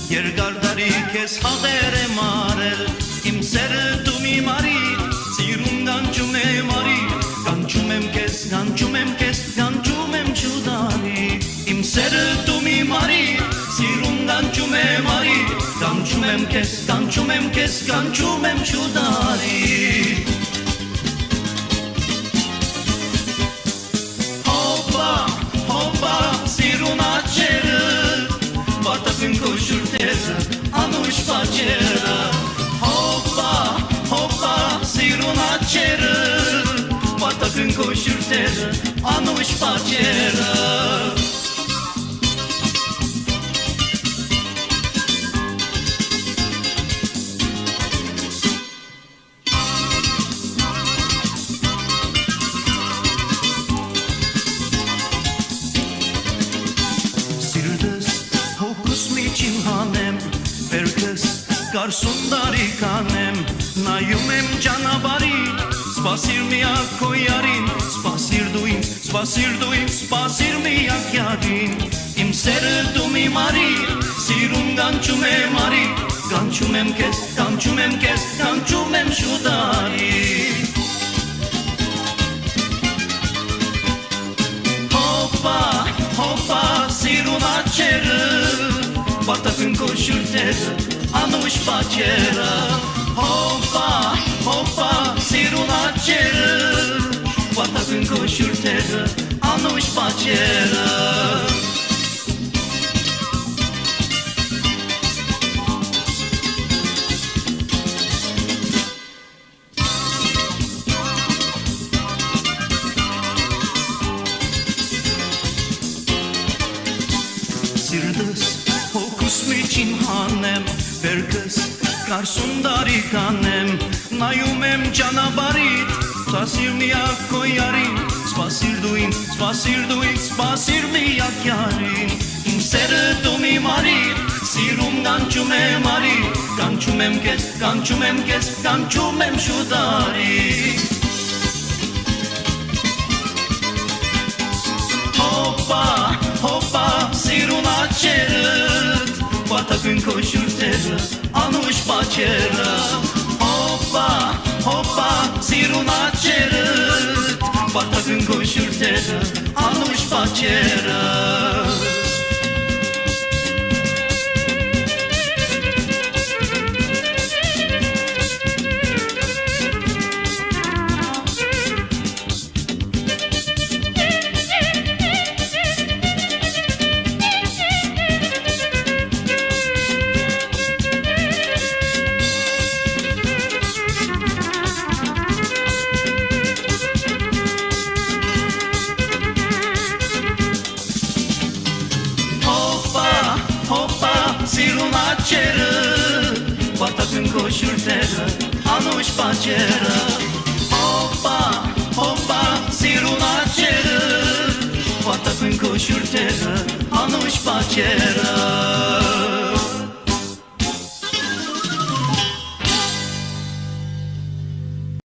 Երկար դարի քեզ հաղեր եմ արել Իմ սերը դու մի մարի Սիրուն գանչում եմ արի Գանչում եմ քեզ, գանչում եմ քեզ Գանչում եմ չուդարի Իմ սերը դու մի մարի Սիրուն գանչում եմ արի Գանչում եմ քեզ, գանչում եմ քեզ Գանչում եմ չուդարի Անուշ բաչերը Հոպա, հոպա, սիրուն աչերը Պատակն կոշուրտերը Անուշ բաչերը Սիրդս հոգուս միջին հանեմ Վերքս կարսուն դարի կանեմ Նայում եմ ճանապարհի Սպասիր միակ քո յարին Սպասիր դու ինձ, սպասիր դու ինձ Սպասիր միակ յարին Իմ սերը դու մի մարի Սիրուն գանչում եմ արի Գանչում եմ քեզ, գանչում եմ քեզ Գանչում եմ շուտարի Հոպա, հոպա, սիրուն աչերը Պատակն կոշուրտերը, անուշ բաչերը Հոպա, հոպա, սիրուն աչերը Պատակն կոշուրտերը, անուշ բաչերը Սիրդս հոգուս միջին հանեմ Վերքս կարսուն դարի կանեմ Նայում եմ ճանապարհիդ Սպասիր միակ քո յարին Սպասիր դու ինձ, սպասիր դու ինձ Սպասիր միակ յարին Իմ սերը դու մի մարի Սիրում գանչում եմ արի Գանչում եմ քեզ, գանչում եմ քեզ Գանչում եմ շուտարի Հոպա, հոպա, սիրուն աչերդ Պատակն կոշուրտերը, անուշ բաչերը Հոպա, հոպա, սիրուն աչերդ Պատակն կոշուրտերը, անուշ բաչերը Սիրուն աչերը, պատակն կոշուրտերը, անուշ բաչերը Հոպա, հոպա, սիրուն աչերը, պատակն կոշուրտերը, անուշ բաչերը